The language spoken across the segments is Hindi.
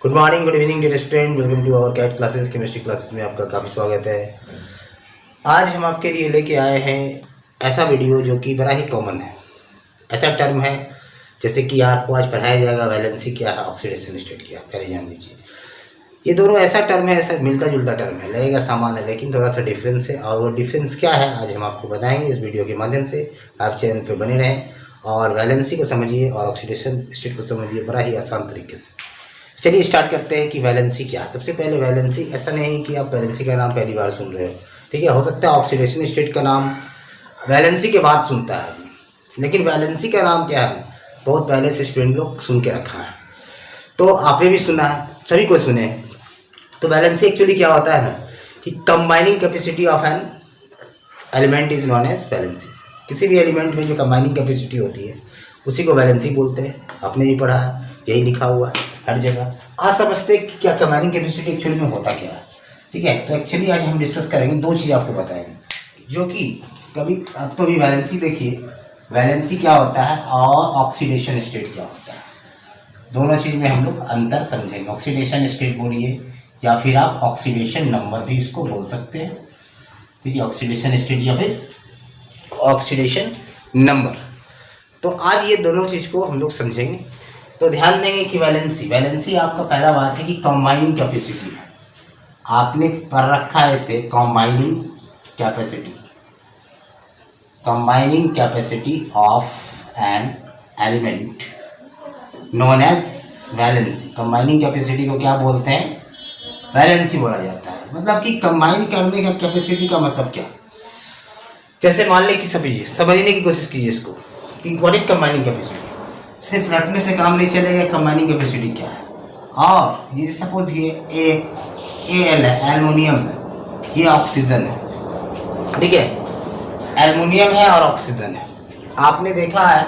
Good morning, good evening dear student, welcome to our CAT classes. Chemistry classes में आपका काफ़ी स्वागत है। आज हम आपके लिए लेके आए हैं ऐसा वीडियो जो कि बड़ा ही कॉमन है। ऐसा टर्म है जैसे कि आपको आज पढ़ाया जाएगा वैलेंसी क्या है, ऑक्सीडेशन स्टेट क्या है। पहले जान लीजिए, ये दोनों ऐसा टर्म है, ऐसा मिलता जुलता टर्म है, लगेगा समान है लेकिन थोड़ा सा डिफरेंस है। और वो डिफरेंस क्या है आज हम आपको बताएंगे इस वीडियो के माध्यम से। आप चैनल पे बने रहें और वैलेंसी को समझिए और ऑक्सीडेशन स्टेट को समझिए बड़ा ही आसान तरीके से। चलिए स्टार्ट करते हैं कि वैलेंसी क्या है। सबसे पहले वैलेंसी, ऐसा नहीं कि आप वैलेंसी का नाम पहली बार सुन रहे हो, ठीक है। हो सकता है ऑक्सीडेशन स्टेट का नाम वैलेंसी के बाद सुनता है, लेकिन वैलेंसी का नाम क्या है बहुत पहले से स्टूडेंट लोग सुन के रखा है। तो आपने भी सुना है, सभी को सुने हैं। तो वैलेंसी एक्चुअली क्या होता है ना कि combining capacity of an element is known as valency. किसी भी एलिमेंट में जो कंबाइनिंग कैपेसिटी होती है उसी को वैलेंसी बोलते हैं। आपने भी पढ़ा है, यही लिखा हुआ है हर जगह। आज समझते हैं कि क्या कंबाइनिंग कैपेसिटी एक्चुअली में होता क्या है, ठीक है। तो एक्चुअली आज हम डिस्कस करेंगे, दो चीज़ आपको बताएंगे जो कि कभी आप तो अभी वैलेंसी देखिए, वैलेंसी क्या होता है और ऑक्सीडेशन स्टेट क्या होता है। दोनों चीज़ में हम लोग अंतर समझेंगे। ऑक्सीडेशन स्टेट बोलिए या फिर आप ऑक्सीडेशन नंबर भी इसको बोल सकते हैं, ठीक है। ऑक्सीडेशन स्टेट या फिर ऑक्सीडेशन नंबर। तो आज ये दोनों चीज़ को हम लोग समझेंगे। तो ध्यान देंगे कि वैलेंसी आपका पहला बात है कि कंबाइनिंग कैपेसिटी है। आपने पढ़ रखा है इसे combining capacity of an element known as valency. Combining capacity को क्या बोलते हैं? वैलेंसी बोला जाता है। मतलब कि कंबाइन करने का कैपेसिटी का मतलब क्या? जैसे मान लें कि समझने की कोशिश कीजिए इसको कि व्हाट इज कंबाइनिंग कैपेसिटी। सिर्फ रटने से काम नहीं चलेगा, कंबाइनिंग कैपेसिटी क्या है। और ये सपोज ये एल है, एल्युमिनियम है, ये ऑक्सीजन है, ठीक है। एल्युमिनियम है और ऑक्सीजन है। आपने देखा है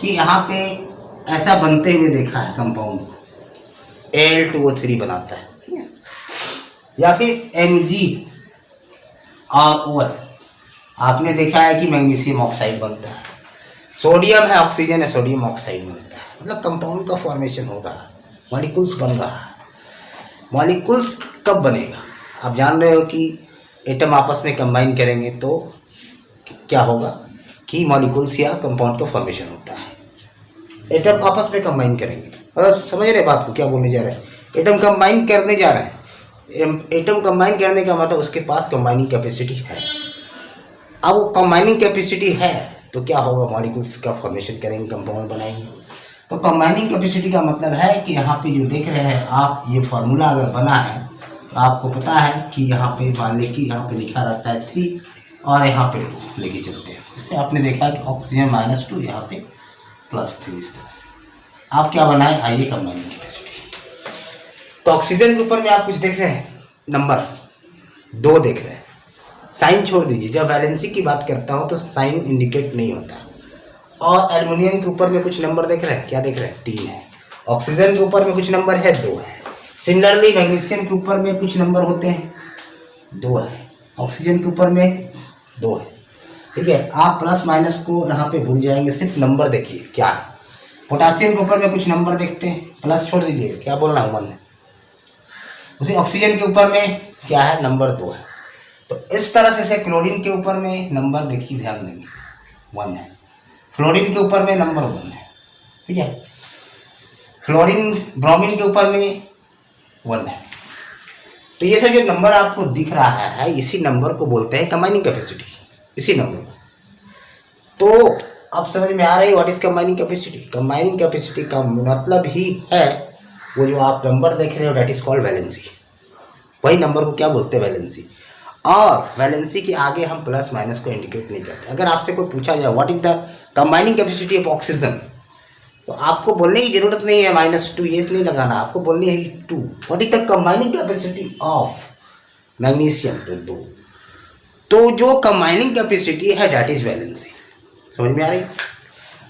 कि यहाँ पे ऐसा बनते हुए देखा है कंपाउंड को, Al2O3 बनाता है, ठीक है। या फिर MgOR आपने देखा है कि मैग्नीशियम ऑक्साइड बनता है। सोडियम है, ऑक्सीजन है, सोडियम ऑक्साइड बनता है। मतलब कंपाउंड का फॉर्मेशन हो रहा है, मॉलिक्यूल्स बन रहा है। मॉलिक्यूल्स कब बनेगा? आप जान रहे हो कि एटम आपस में कंबाइन करेंगे तो क्या होगा कि मॉलिक्यूल्स या कंपाउंड का फॉर्मेशन होता है। एटम आपस में कंबाइन करेंगे, मतलब समझ रहे बात को, क्या बोलने जा रहे हैं। एटम कंबाइन करने जा रहे हैं। एटम कंबाइन करने का मतलब उसके पास कंबाइनिंग कैपेसिटी है। अब वो कंबाइनिंग कैपेसिटी है तो क्या होगा, मॉलिक्यूल्स का फॉर्मेशन करेंगे, कंपाउंड बनाएंगे। तो कंबाइनिंग कैपेसिटी का मतलब है कि यहाँ पे जो देख रहे हैं आप, ये फार्मूला अगर बना है तो आपको पता है कि यहाँ पे मान लें कि यहाँ पे लिखा रहता है 3 और यहाँ पे 2 लेके चलते हैं। इससे आपने देखा कि ऑक्सीजन -2, यहाँ पे +3। इस तरह से आप क्या बनाए, आइए कंबाइनिंग कैपेसिटी। तो ऑक्सीजन के ऊपर में आप कुछ देख रहे हैं, नंबर 2 देख रहे हैं। साइन छोड़ दीजिए, जब वैलेंसी की बात करता हूँ तो साइन इंडिकेट नहीं होता। और एल्युमिनियम के ऊपर में कुछ नंबर देख रहे हैं, क्या देख रहे हैं, 3 है। ऑक्सीजन के ऊपर में कुछ नंबर है, 2 है। सिमिलरली मैग्नीशियम के ऊपर में कुछ नंबर होते हैं, 2 है। ऑक्सीजन के ऊपर में 2 है, ठीक है। आप प्लस माइनस को यहाँ पे भूल जाएंगे, सिर्फ नंबर देखिए क्या है। पोटासियम के ऊपर में कुछ नंबर देखते हैं, प्लस छोड़ दीजिए, क्या बोलना है 1 है। उसी ऑक्सीजन के ऊपर में क्या है, नंबर 2 है। तो इस तरह से क्लोरीन के ऊपर में नंबर देखिए, ध्यान देंगे 1 है। फ्लोरीन के ऊपर में नंबर 1 है, ठीक है। ब्रोमीन के ऊपर में 1 है। तो ये सब जो नंबर आपको दिख रहा है, इसी नंबर को बोलते हैं कंबाइनिंग कैपेसिटी, इसी नंबर को। तो अब समझ में आ रही है what is combining capacity. Combining capacity का मतलब ही है वो जो आप नंबर देख रहे हो, दैट इज कॉल्ड वैलेंसी। वही नंबर को क्या बोलते हैं, वैलेंसी। और वैलेंसी के आगे हम प्लस माइनस को इंडिकेट नहीं करते। अगर आपसे कोई पूछा जाए what is the combining capacity of oxygen, तो आपको बोलने की जरूरत नहीं है -2, ये नहीं लगाना, आपको बोलनी है 2। What is the combining capacity of magnesium, तो 2। तो जो कंबाइनिंग कैपेसिटी है दैट इज वैलेंसी। समझ में आ रही?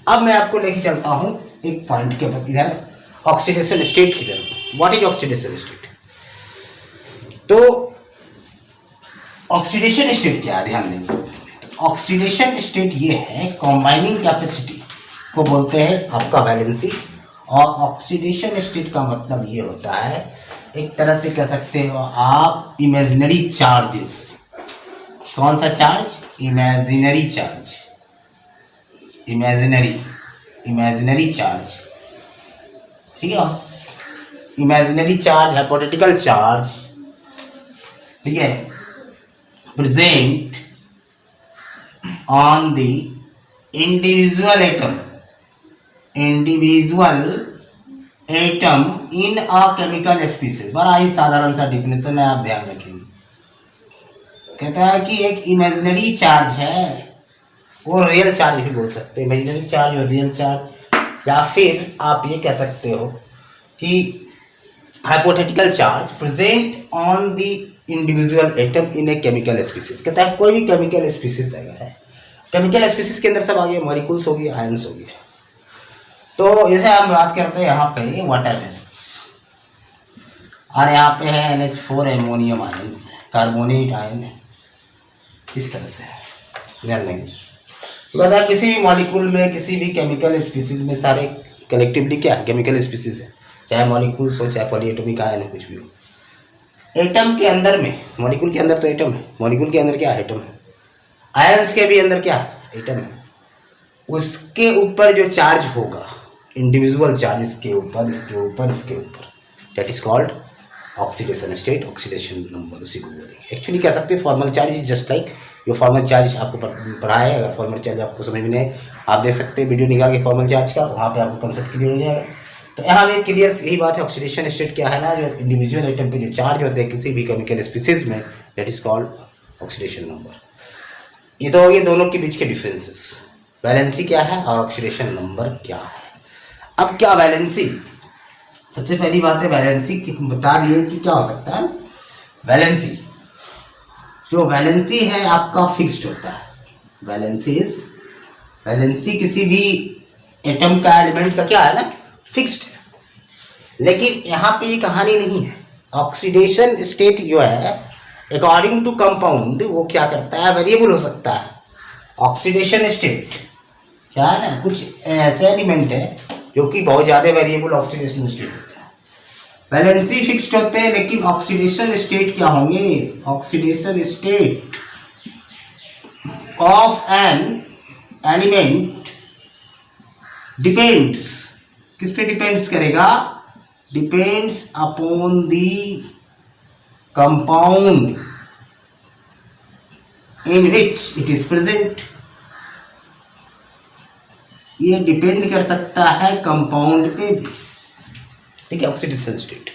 अब मैं आपको लेके चलता हूँ एक पॉइंट के इधर, ऑक्सीडेशन स्टेट की तरफ। What is oxidation state? तो ऑक्सीडेशन स्टेट क्या है, ध्यान देंगे। ऑक्सीडेशन स्टेट ये है, कंबाइनिंग कैपेसिटी को बोलते हैं आपका वैलेंसी। और ऑक्सीडेशन स्टेट का मतलब ये होता है, एक तरह से कह सकते हो आप, इमेजिनरी चार्जेस। कौन सा charge? Imaginary charge, imaginary charge, ठीक है। इमेजिनरी चार्ज, हाइपोथेटिकल चार्ज, ठीक है, present on the individual atom in a chemical species. बड़ा ही साधारण सा डिफिनेशन है, आप ध्यान रखेंगे। कहता है कि एक इमेजिनरी चार्ज है और रियल चार्ज भी बोल सकते हैं, इमेजिनरी चार्ज और रियल चार्ज, या फिर आप ये कह सकते हो कि hypothetical charge present on the individual atom in a chemical species. कहता है कोई भी केमिकल स्पीसीज अगर है, केमिकल स्पीसीज के अंदर सब आ गया, मॉलिक्यूल्स हो गए, आयंस हो गए। तो जैसे हम बात करते हैं यहाँ पे वाटर में, और यहाँ पे है NH4 एमोनियम आयंस है, कार्बोनेट आयन है, इस तरह से ध्यान देंगे। तो कहता है किसी भी मॉलिक्यूल में, किसी भी केमिकल स्पीसीज में सारे कलेक्टिवली क्या है, केमिकल स्पीसीज है, चाहे मॉलिक्यूल्स हो, चाहे पॉलीएटॉमिक आयन हो, कुछ भी हो। एटम के अंदर में, मॉलिक्यूल के अंदर तो एटम है, मॉलिक्यूल के अंदर क्या है, एटम है। आयंस के भी अंदर क्या है, एटम है। उसके ऊपर जो चार्ज होगा, इंडिविजुअल चार्ज, इसके ऊपर, इसके ऊपर, इसके ऊपर, that is called oxidation state, oxidation number, उसी को बोलेंगे। एक्चुअली कह सकते हैं formal charge is just like, जो फॉर्मल चार्ज आपको पढ़ा है, अगर फॉर्मल चार्ज आपको समझ में नहीं, आप देख सकते हैं वीडियो निकाल के फॉर्मल चार्ज का, वहाँ पे आपको कंसेप्ट क्लियर हो जाएगा। तो यहाँ में क्लियर यही बात है, ऑक्सीडेशन स्टेट क्या है ना, जो इंडिविजुअल एटम पे जो चार्ज होते हैं किसी भी केमिकल स्पीसीज में, that is called oxidation number. ये तो ये दोनों के बीच के डिफरेंसेस, वैलेंसी क्या है और ऑक्सीडेशन नंबर क्या है। अब क्या वैलेंसी, सबसे पहली बात है वैलेंसी बता दिए कि क्या हो सकता है। वैलेंसी, जो वैलेंसी है आपका फिक्स्ड होता है, वैलेंसी किसी भी एटम का, एलिमेंट का क्या है ना, फिक्स्ड है। लेकिन यहाँ पे ये कहानी नहीं है। ऑक्सीडेशन स्टेट जो है अकॉर्डिंग टू कंपाउंड, वो क्या करता है, वेरिएबल हो सकता है। ऑक्सीडेशन स्टेट क्या है ना, कुछ ऐसे एलिमेंट है जो कि बहुत ज़्यादा वेरिएबल ऑक्सीडेशन स्टेट होता है। वैलेंसी फिक्स्ड होते हैं, लेकिन ऑक्सीडेशन स्टेट क्या होंगे, oxidation state of an element depends, किस पे डिपेंड्स करेगा, depends upon the compound in which it is present. ये डिपेंड कर सकता है कंपाउंड पे भी, ठीक है। ऑक्सीडेशन स्टेट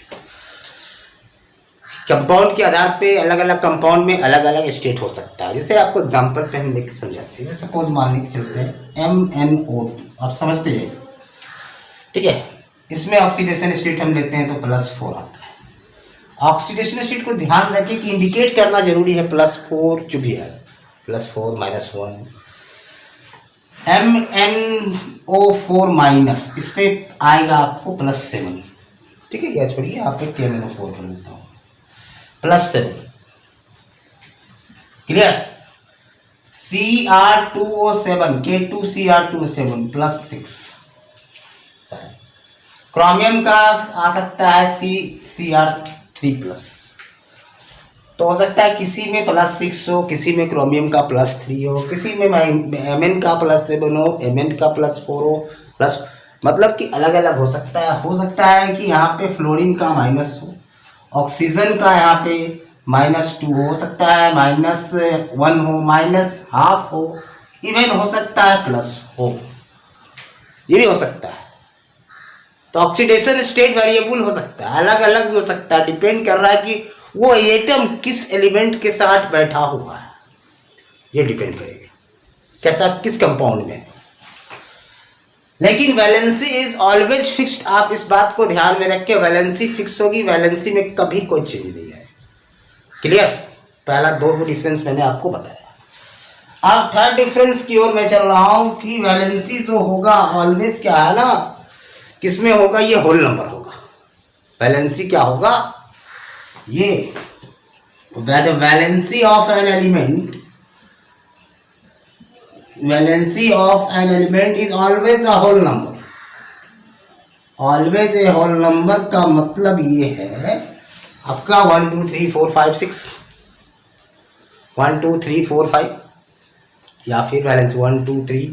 कंपाउंड के आधार पे, अलग अलग कंपाउंड में अलग अलग स्टेट हो सकता है। जैसे आपको एग्जांपल पे हम लेके समझाते हैं, जैसे सपोज मान लेके चलते हैं MnO2, आप समझते हैं, ठीक है। इसमें ऑक्सीडेशन स्टेट हम लेते हैं तो +4 आता है। ऑक्सीडेशन स्टेट को ध्यान रखें कि इंडिकेट करना जरूरी है, +4 जो भी है, +4 -1। MnO4- इस पे आएगा आपको +7, ठीक है। यह छोड़िए, आप पे KMnO4 कर देता हूँ, +7, क्लियर। Cr2O7, K2Cr2O7 +6। क्रोमियम का आ सकता है Cr3+, तो हो सकता है किसी में +6 हो, किसी में क्रोमियम का +3 हो, किसी में Mn का +7 हो, Mn का +4 हो, मतलब कि अलग अलग हो सकता है। हो सकता है कि यहाँ पे फ्लोरीन का -, हो, ऑक्सीजन का यहाँ पे -2 हो सकता है, -1 हो, -½ हो, इवन हो सकता है प्लस हो, ये भी हो सकता है। तो ऑक्सीडेशन स्टेट वेरिएबल हो सकता है, अलग अलग भी हो सकता है, डिपेंड कर रहा है कि वो एटम किस एलिमेंट के साथ बैठा हुआ है, ये डिपेंड करेगा कैसा, किस कंपाउंड में। लेकिन वैलेंसी इज ऑलवेज फिक्स्ड, आप इस बात को ध्यान में रख के, वैलेंसी फिक्स होगी, वैलेंसी में कभी कोई चेंज नहीं है। क्लियर, पहला 2 डिफरेंस मैंने आपको बताया। अब थर्ड डिफरेंस की ओर मैं चल रहा हूं कि वैलेंसी जो होगा ऑलवेज क्या है ना, किसमें होगा, ये होल नंबर होगा। वैलेंसी क्या होगा, ये valency of an element, valency of an element is always a whole number, always a whole number का मतलब ये है आपका 1 2 3 4 5 6, 1 2 3 4 5, या फिर वैलेंसी 1 2 3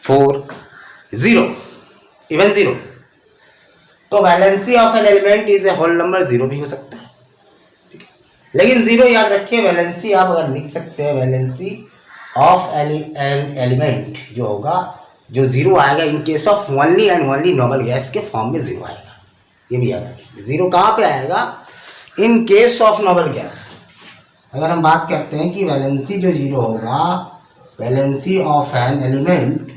4 0, इवन 0। तो valency of an element is a whole number, 0 भी हो सकता है, ठीक है। लेकिन 0 याद रखिए, वैलेंसी आप अगर लिख सकते हैं, वैलेंसी ऑफ एन एलिमेंट जो होगा, जो 0 आएगा इन case of only and only noble gas के फॉर्म में 0 आएगा, ये भी याद रखिए। 0 कहाँ पे आएगा? इन केस ऑफ नोबल गैस। अगर हम बात करते हैं कि वैलेंसी जो 0 होगा, valency of an element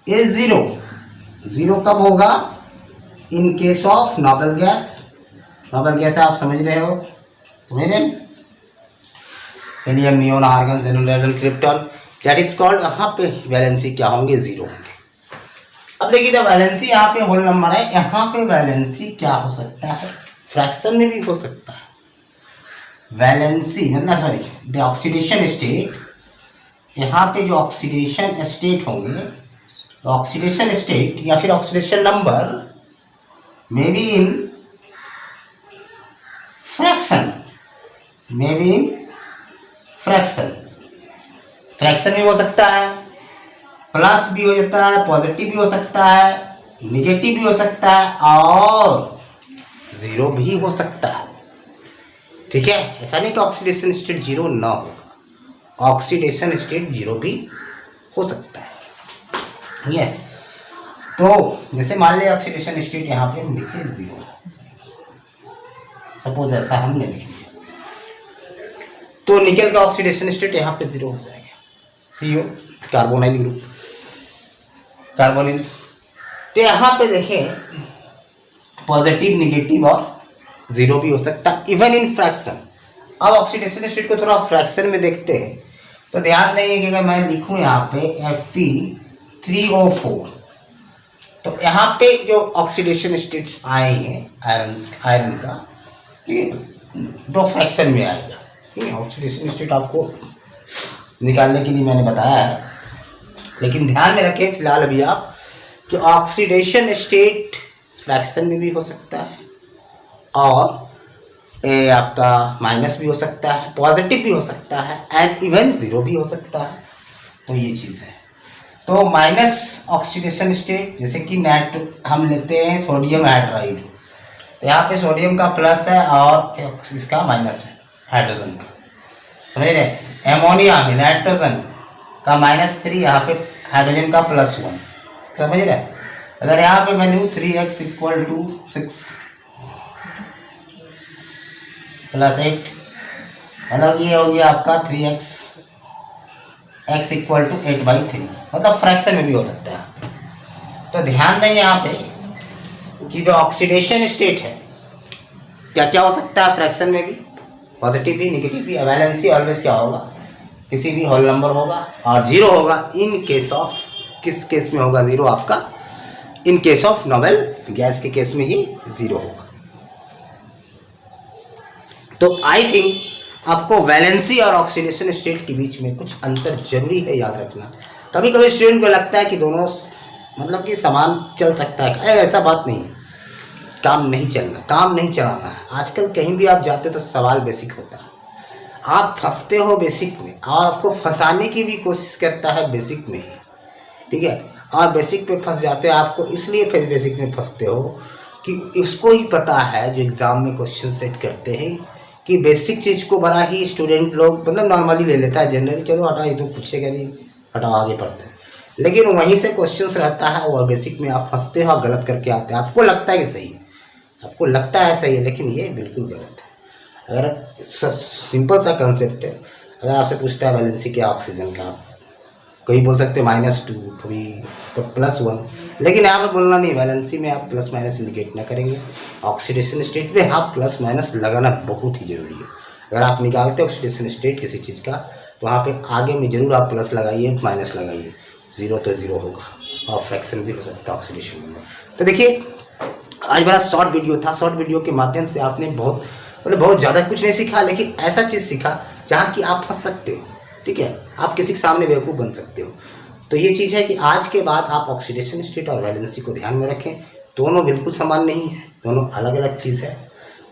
is 0, 0 कब होगा? In case of noble gas. Noble gas आप समझ रहे हो, समझ रहे हैं? Helium, neon, argon, xenon, radium, krypton, that is called, यहाँ पे वैलेंसी क्या होंगे? 0 होंगे। अब देखिए, जब वैलेंसी यहाँ पे होल नंबर है, यहाँ पे वैलेंसी क्या हो सकता है? फ्रैक्शन में भी हो सकता है। वैलेंसी मतलब सॉरी द ऑक्सीडेशन स्टेट, यहाँ पे जो ऑक्सीडेशन स्टेट होंगे, ऑक्सीडेशन स्टेट या फिर oxidation number may be in fraction, may be in fraction. Fraction भी हो सकता है, प्लस भी हो सकता है, पॉजिटिव भी हो सकता है, निगेटिव भी हो सकता है, और 0 भी हो सकता है, ठीक है। ऐसा नहीं कि ऑक्सीडेशन स्टेट 0 ना होगा, ऑक्सीडेशन स्टेट 0 भी हो सकता है, ठीक है। तो जैसे मान लिया ऑक्सीडेशन स्टेट यहाँ पे हम लिखे 0, सपोज ऐसा हमने लिख लिया, तो निकल का ऑक्सीडेशन स्टेट यहाँ पे 0 हो जाएगा। CO carbonyl group, carbonyl. तो यहाँ पे देखें पॉजिटिव, निगेटिव और 0 भी हो सकता है, इवन इन फ्रैक्शन। अब ऑक्सीडेशन स्टेट को थोड़ा फ्रैक्शन में देखते हैं, तो ध्यान देंगे कि अगर मैं लिखूँ यहाँ पे Fe3O4, तो यहाँ पे जो ऑक्सीडेशन स्टेट्स आए हैं आयरन का, ठीक है, 2 फ्रैक्शन में आएगा, ठीक है। ऑक्सीडेशन स्टेट आपको निकालने के लिए मैंने बताया है, लेकिन ध्यान में रखें फिलहाल अभी आप कि ऑक्सीडेशन स्टेट फ्रैक्शन में भी हो सकता है, और ए आपका माइनस भी हो सकता है, पॉजिटिव भी हो सकता है, एंड इवन 0 भी हो सकता है। तो ये चीज़ है। तो माइनस ऑक्सीडेशन स्टेट, जैसे कि हम लेते हैं सोडियम हाइड्राइड, तो यहाँ पे सोडियम का प्लस है और इसका माइनस है, हाइड्रोजन का, समझ रहे। एमोनिया में नाइट्रोजन का -3, यहाँ पे हाइड्रोजन का +1, समझ रहे। अगर यहाँ पे मैं लूँ 3x = 6 + 8, मतलब ये हो गया आपका 3x, x = 8/3, मतलब फ्रैक्शन में भी हो सकता है। तो ध्यान देंगे यहाँ पे कि जो ऑक्सीडेशन स्टेट है क्या क्या हो सकता है फ्रैक्शन में भी, पॉजिटिव भी, निगेटिव भी। वैलेंसी ऑलवेज क्या होगा? किसी भी होल नंबर होगा, और 0 होगा इन केस ऑफ, किस केस में होगा 0 आपका? इन केस ऑफ नोबल गैस के केस में ये 0 होगा। तो आई थिंक आपको वैलेंसी और ऑक्सीडेशन स्टेट के बीच में कुछ अंतर जरूरी है याद रखना। कभी कभी स्टूडेंट को लगता है कि दोनों मतलब कि समान चल सकता है, ऐसा बात नहीं है। काम नहीं चलना, काम नहीं चलाना है। आजकल कहीं भी आप जाते तो सवाल बेसिक होता है, आप फंसते हो बेसिक में, और आपको फंसाने की भी कोशिश करता है बेसिक में ही, ठीक है। और बेसिक पे फंस जाते हैं, आपको इसलिए फिर बेसिक में फंसते हो कि उसको ही पता है जो एग्ज़ाम में क्वेश्चन सेट करते हैं कि बेसिक चीज़ को बड़ा ही स्टूडेंट लोग मतलब नॉर्मली ले लेता है, जनरली चलो हटाओ ये तो पूछेगा नहीं, हटाओ आगे पढ़ते हैं। लेकिन वहीं से क्वेश्चंस रहता है और बेसिक में आप फंसते हो और गलत करके आते हैं। आपको लगता है कि सही है, आपको लगता है सही है, लेकिन ये बिल्कुल गलत है। अगर सिंपल सा कंसेप्ट है, अगर आपसे पूछता है वैलेंसी क्या ऑक्सीजन का, कभी बोल सकते हैं -2, कभी +1, लेकिन यहाँ पे बोलना नहीं। वैलेंसी में आप प्लस माइनस इंडिकेट ना करेंगे, ऑक्सीडेशन स्टेट में आप प्लस माइनस लगाना बहुत ही ज़रूरी है। अगर आप निकालते ऑक्सीडेशन स्टेट किसी चीज़ का, तो वहाँ पे आगे में ज़रूर आप प्लस लगाइए, माइनस लगाइए। 0 तो 0 होगा, और फ्रैक्शन भी हो सकता है ऑक्सीडेशन नंबर। तो देखिए आज बड़ा शॉर्ट वीडियो था, शॉर्ट वीडियो के माध्यम से आपने बहुत ज़्यादा कुछ नहीं सीखा, लेकिन ऐसा चीज़ सीखा जहाँ कि आप फंस सकते हो, ठीक है। आप किसी के सामने बेवकूफ़ बन सकते हो। तो ये चीज़ है कि आज के बाद आप ऑक्सीडेशन स्टेट और वैलेंसी को ध्यान में रखें, दोनों बिल्कुल समान नहीं है, दोनों अलग अलग चीज़ है।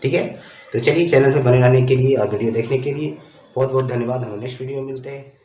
ठीक है, तो चलिए चैनल पे बने रहने के लिए और वीडियो देखने के लिए बहुत बहुत धन्यवाद। हम नेक्स्ट वीडियो में मिलते हैं।